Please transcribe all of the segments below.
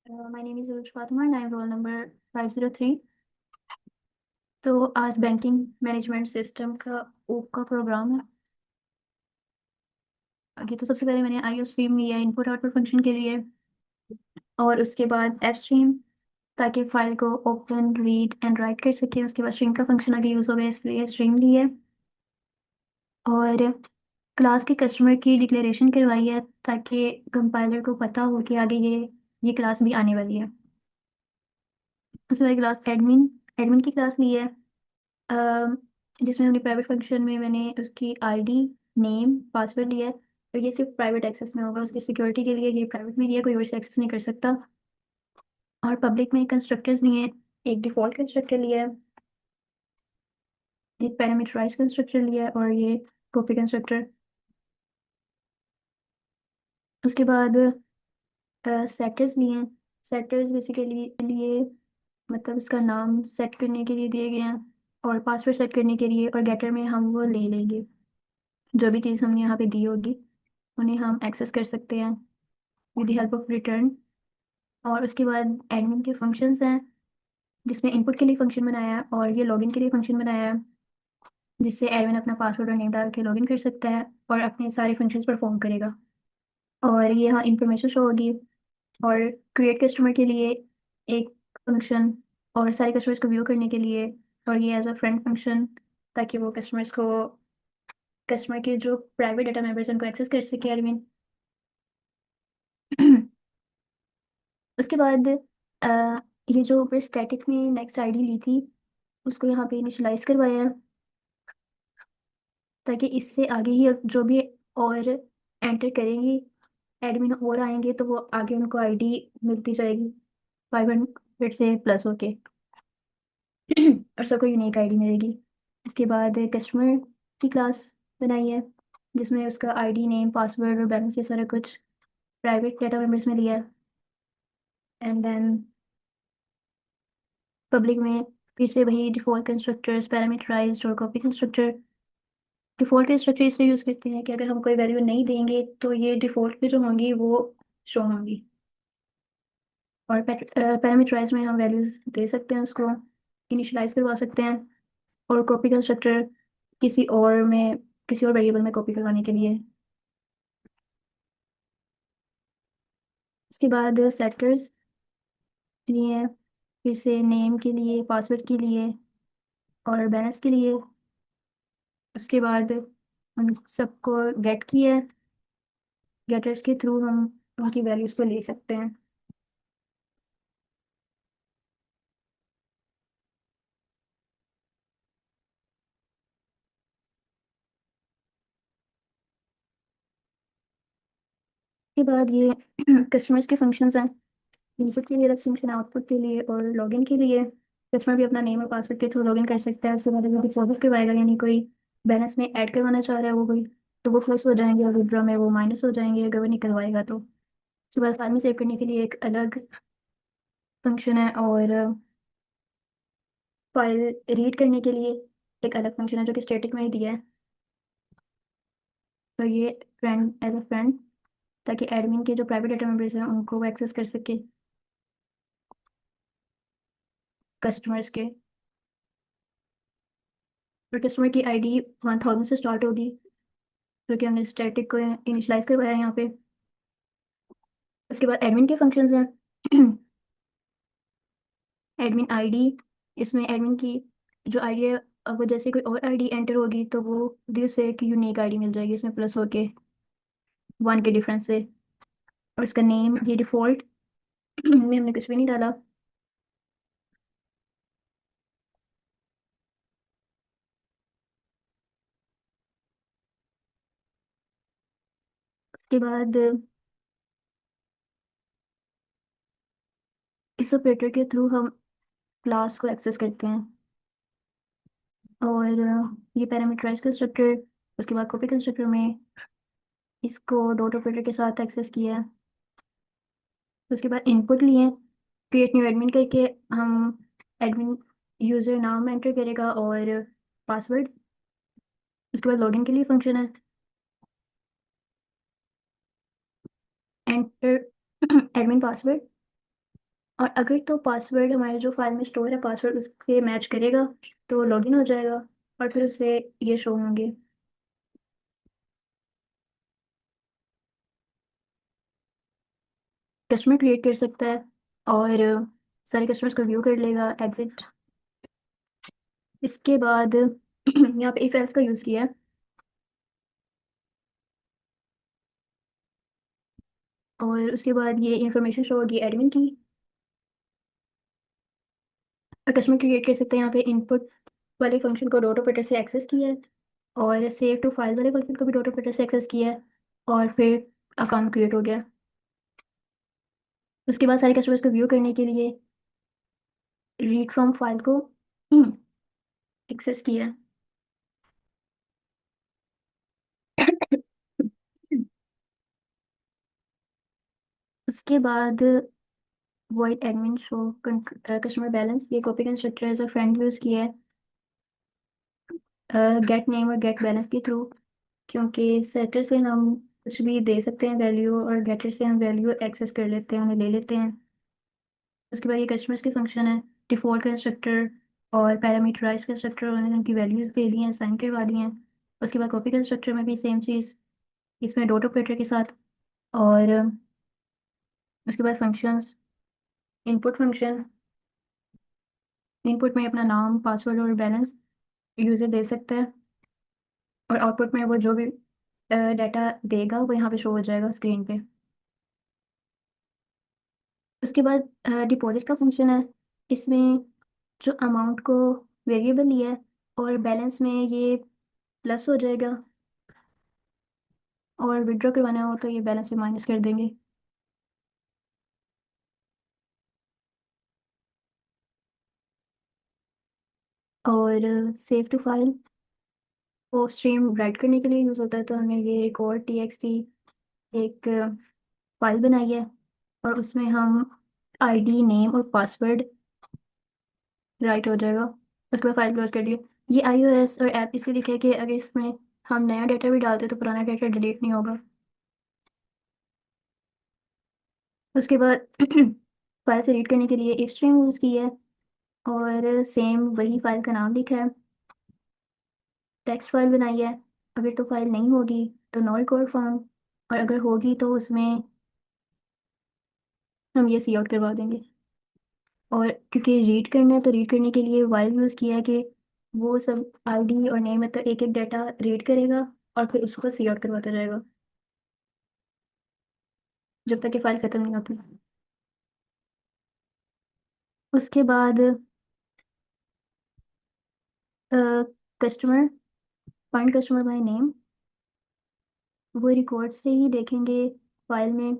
My name is रुच Fatima and I am roll number 503। तो आज बैंकिंग मैनेजमेंट सिस्टम का ओप का प्रोग्राम है। आगे तो सबसे पहले मैंने आईओ स्ट्रीम लिया इनपुट आउटपुट फंक्शन के लिए, और उसके बाद एफ स्ट्रीम ताकि फाइल को ओपन रीड एंड राइट कर सके। उसके बाद स्ट्रिंग का फंक्शन आगे यूज़ हो गया, इसलिए स्ट्रिंग ली है। और क्लास के कस्टमर की डिक्लेरेशन करवाई है ताकि कंपाइलर को पता हो कि आगे ये क्लास भी आने वाली है। उसके बाद क्लास एडमिन एडमिन की क्लास ली है, अम, जिसमें हमने प्राइवेट फंक्शन में मैंने उसकी आईडी नेम पासवर्ड लिया है। और ये सिर्फ प्राइवेट एक्सेस में होगा, उसकी सिक्योरिटी के लिए ये प्राइवेट में लिया है, कोई और से एक्सेस नहीं कर सकता। और पब्लिक में कंस्ट्रक्टर्स लिए हैं, एक डिफ़ॉल्ट कंस्ट्रक्टर लिया है, एक पैरामीटराइज कंस्ट्रक्टर लिया है, और ये कॉपी कंस्ट्रक्टर। उसके बाद सेटर्स लिए हैं। सेटर्स बेसिकली लिए मतलब उसका नाम सेट करने के लिए दिए गए हैं, और पासवर्ड सेट करने के लिए। और गेटर में हम वो ले लेंगे, जो भी चीज़ हमने यहाँ पे दी होगी उन्हें हम एक्सेस कर सकते हैं with the help of return. और उसके बाद एडमिन के फंक्शंस हैं, जिसमें इनपुट के लिए फंक्शन बनाया है और ये लॉगिन के लिए फंक्शन बनाया है, जिससे एडमिन अपना पासवर्ड और नेम डाल के लॉगिन कर सकता है और अपने सारे फंक्शंस परफॉर्म करेगा। और ये यहाँ इंफॉर्मेशन शो होगी। और क्रिएट कस्टमर के लिए एक फंक्शन, और सारे कस्टमर्स को व्यू करने के लिए। और ये एज अ फ्रेंड फंक्शन, ताकि वो कस्टमर के जो प्राइवेट डाटा मेंबर्स हैं उनको एक्सेस कर सके एडमिन। उसके बाद अ, ये जो ऊपर स्टैटिक में नेक्स्ट आईडी ली थी उसको यहाँ पे इनिशलाइज करवाया है, ताकि इससे आगे ही अब जो भी और एंटर करेंगी एडमिन और आएंगे तो वो आगे उनको आईडी मिलती जाएगी 500 से प्लस होके। और सबको यूनिक आईडी मिलेगी। इसके बाद कस्टमर की क्लास बनाई है, जिसमें उसका आईडी नेम पासवर्ड और बैलेंस ये सारा कुछ प्राइवेट डाटा मेंबर्स में लिया है। एंड देन पब्लिक में फिर से वही डिफ़ॉल्ट कंस्ट्रक्टर्स पैरामीटराइज्ड और कॉपी कंस्ट्रक्टर। डिफ़ॉल्ट कंस्ट्रक्टर इसलिए यूज़ करते हैं कि अगर हम कोई वैल्यू नहीं देंगे तो ये डिफ़ॉल्ट पे जो होंगी वो शो होंगी। और पैरामीटराइज में हम वैल्यूज़ दे सकते हैं, उसको इनिशलाइज करवा सकते हैं। और कॉपी कंस्ट्रक्टर किसी और वेरिएबल में कॉपी करवाने के लिए। इसके बाद सेटर्स लिए फिर से नेम के लिए पासवर्ड के लिए और बैलेंस के लिए। उसके बाद उन सबको गेट किया है, गेटर्स के थ्रू हम उनकी वैल्यूज़ को ले सकते हैं। उसके बाद ये कस्टमर्स के फंक्शंस हैं, इनपुट के लिए अलग फंक्शन है, आउटपुट के लिए और लॉगिन के लिए। कस्टमर भी अपना नेम और पासवर्ड के थ्रू लॉगिन कर सकता है। उसके बाद अगर डिपॉजिट करवाएगा, यानी कोई बैलेंस में ऐड करवाना चाह रहा है वो कोई, तो वो प्लस हो जाएंगे, और विड्रॉ में वो माइनस हो जाएंगे अगर वो निकलवाएगा तो। उसके बाद फाइल में सेव करने के लिए एक अलग फंक्शन है, और फाइल रीड करने के लिए एक अलग फंक्शन है जो कि स्टैटिक में ही दिया है। तो ये फ्रेंड एज अ फ्रेंड, ताकि एडमिन के जो प्राइवेट डाटा मेंबर्स हैं उनको वो एक्सेस कर सके कस्टमर्स के। और कस्टमर की आईडी 1000 से स्टार्ट होगी, जो कि हमने स्टैटिक को इनिशलाइज करवाया है यहाँ पे। उसके बाद एडमिन के फंक्शंस हैं। एडमिन आईडी, इसमें एडमिन की जो आईडी है, अब जैसे कोई और आईडी एंटर होगी तो वो खुद से एक यूनिक आईडी मिल जाएगी इसमें प्लस होके 1 के डिफरेंस से। और इसका नेम ये डिफ़ॉल्ट में हमने कुछ भी नहीं डाला। उसके बाद इस ऑपरेटर के थ्रू हम क्लास को एक्सेस करते हैं। और ये पैरामीटराइज कंस्ट्रक्टर, उसके बाद कॉपी कंस्ट्रक्टर में इसको डॉट ऑपरेटर के साथ एक्सेस किया है। उसके बाद इनपुट लिए, क्रिएट न्यू एडमिन करके हम एडमिन यूज़र नाम एंटर करेगा और पासवर्ड। उसके बाद लॉगिन के लिए फंक्शन है, एंटर एडमिन पासवर्ड। और अगर तो पासवर्ड हमारे जो फाइल में स्टोर है पासवर्ड उससे मैच करेगा तो लॉगिन हो जाएगा और फिर उसे ये शो होंगे। कस्टमर क्रिएट कर सकता है और सारे कस्टमर्स को व्यू कर लेगा। एग्जिट। इसके बाद यहाँ पे इफ एल्स का यूज़ किया है और उसके बाद ये इंफॉर्मेशन शो होगी एडमिन की। और कस्टमर क्रिएट कर सकते हैं यहाँ पे इनपुट वाले फंक्शन को डॉट ऑपरेटर से एक्सेस किया है और सेव टू फाइल वाले फंक्शन को भी डॉट ऑपरेटर से एक्सेस किया है और फिर अकाउंट क्रिएट हो गया। उसके बाद सारे कस्टमर्स को व्यू करने के लिए रीड फ्रॉम फाइल को एक्सेस किया है। उसके बाद void admin show customer balance ये copy constructor as a friend use किया है गेट नेम और गेट बैलेंस के थ्रू, क्योंकि सेटर से हम कुछ भी दे सकते हैं वैल्यू और गेटर से हम वैल्यू एक्सेस कर लेते हैं उन्हें ले लेते हैं। उसके बाद ये कस्टमर्स के फंक्शन है डिफ़ॉल्ट कंस्ट्रक्टर और पैरामीटराइज कंस्ट्रक्टर उन्होंने उनकी वैल्यूज़ दे दी हैं साइन करवा दी हैं। उसके बाद कॉपी कंस्ट्रक्टर में भी सेम चीज़ इसमें डॉट ऑपरेटर के साथ। और उसके बाद फंक्शंस इनपुट फंक्शन इनपुट में अपना नाम पासवर्ड और बैलेंस यूज़र दे सकता है और आउटपुट में वो जो भी डाटा देगा वो यहाँ पे शो हो जाएगा स्क्रीन पे। उसके बाद डिपॉजिट का फंक्शन है। इसमें जो अमाउंट को वेरिएबल लिया है और बैलेंस में ये प्लस हो जाएगा और विड्रॉ करवाना हो तो ये बैलेंस में माइनस कर देंगे। और सेव टू फाइल वो स्ट्रीम राइट करने के लिए यूज़ होता है तो हमने ये रिकॉर्ड टी एक्स टी एक फाइल बनाई है और उसमें हम आईडी नेम और पासवर्ड राइट हो जाएगा। उसके बाद फाइल क्लोज कर दिए। ये आईओएस और ऐप इसलिए लिखा है कि अगर इसमें हम नया डाटा भी डालते हैं तो पुराना डाटा डिलीट नहीं होगा। उसके बाद फाइल से रीड करने के लिए इफ स्ट्रीम यूज़ की है और सेम वही फाइल का नाम लिखा है। टेक्स्ट फाइल बनाई है। अगर तो फाइल नहीं होगी तो नो रिकॉर्ड फाउंड और अगर होगी तो उसमें हम ये सी आउट करवा देंगे। और क्योंकि रीड करना है तो रीड करने के लिए वाइल यूज़ किया है कि वो सब आईडी और नेम मतलब एक एक डाटा रीड करेगा और फिर उसको सी आउट करवाता जाएगा जब तक कि फाइल ख़त्म नहीं होती। उसके बाद customer find customer by name वो रिकॉर्ड से ही देखेंगे फाइल में।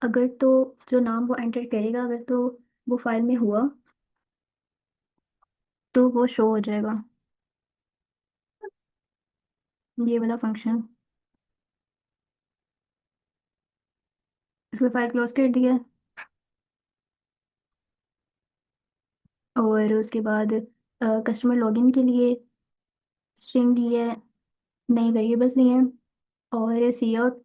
अगर तो जो नाम वो एंटर करेगा अगर तो वो फाइल में हुआ तो वो शो हो जाएगा ये वाला फंक्शन। इसमें फाइल क्लोज कर दिया और उसके बाद कस्टमर लॉगिन के लिए स्ट्रिंग दी है नई वेरिएबल्स ली हैं और सी आउट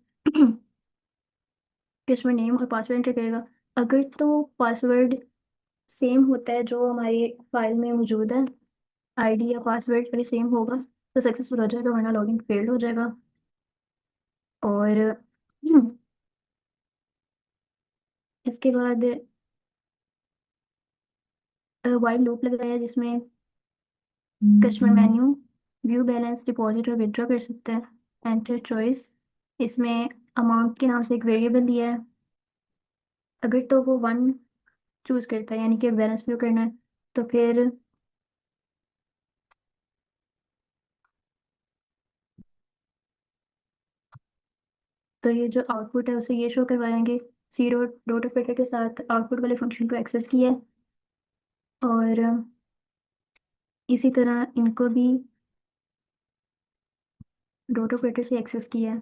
कस्टमर नेम और पासवर्ड एंटर करेगा। अगर तो पासवर्ड सेम होता है जो हमारी फाइल में मौजूद है आईडी या पासवर्ड अगर सेम होगा तो सक्सेसफुल हो जाएगा वरना लॉगिन फेल्ड हो जाएगा। और इसके बाद वाइल लूप लगाया जिसमें customer menu view balance deposit और विड्रॉ कर सकते हैं। एंटर चॉइस इसमें अमाउंट के नाम से एक वेरिएबल दिया है। अगर तो वो वन चूज करता है यानी कि बैलेंस व्यू करना है तो फिर तो ये जो आउटपुट है उसे ये शो करवाएंगे। सी डॉट डॉट ऑपरेटर के साथ आउटपुट वाले फंक्शन को एक्सेस किया है और इसी तरह इनको भी डॉट ऑपरेटर से एक्सेस किया है।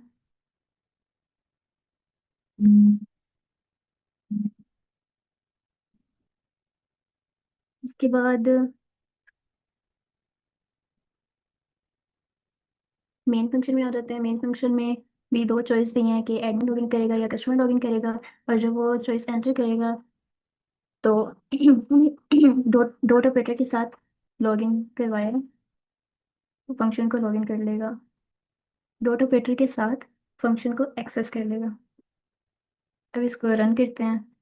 इसके बाद मेन फंक्शन में आ जाते हैं। मेन फंक्शन में भी दो चॉइस दी हैं कि एडमिन लॉगिन करेगा या कस्टमर लॉगिन करेगा और जब वो चॉइस एंटर करेगा तो डॉट डॉट ऑपरेटर के साथ लॉगिन करवाया, तो फंक्शन को लॉगिन कर लेगा। डॉट ऑपरेटर के साथ फंक्शन को एक्सेस कर लेगा। अब इसको रन करते हैं।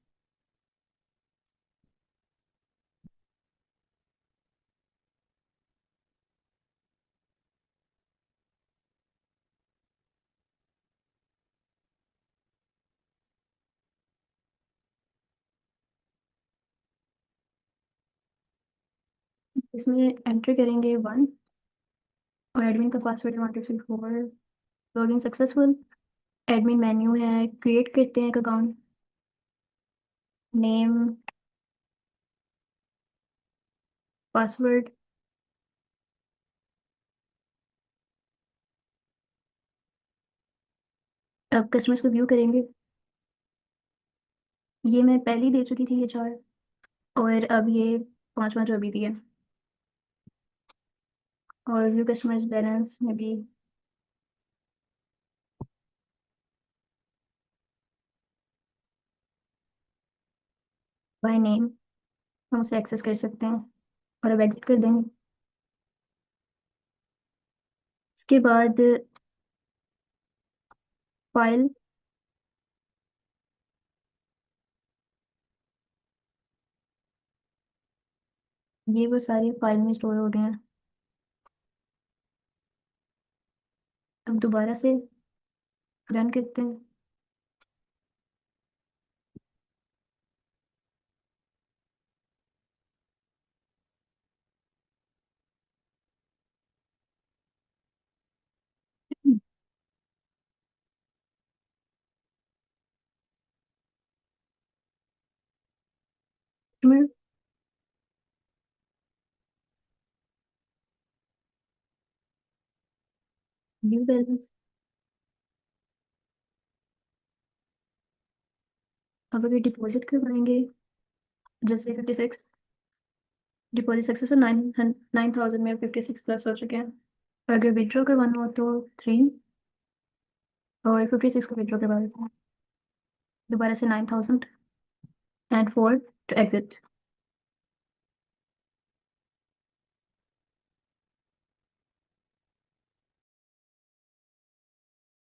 इसमें एंटर करेंगे 1 और एडमिन का password 1 2 3 4। Login successful. Admin menu है, क्रिएट करते हैं एक अकाउंट। Name, password. अब कस्टमर्स को व्यू करेंगे। ये मैं पहले ही दे चुकी थी ये 4, और अब ये 5 5 जो अभी दिए। और व्यू कस्टमर्स बैलेंस में भी बाय नेम हम उसे एक्सेस कर सकते हैं। और अब एग्जिट कर देंगे। उसके बाद फाइल, ये वो सारी फाइल में स्टोर हो गए हैं। अब दोबारा से रन करते हैं। View balance. अब अगर डिपॉजिट करवाएंगे, जैसे 56, डिपॉजिट सक्सेसफुल। 9,000 में 56 प्लस हो चुके हैं। और अगर विड्रॉ करवाना हो तो 3, और 56 को विड्रॉ करवा देते हैं। दोबारा से 9,000 एंड 4 टू एग्जिट।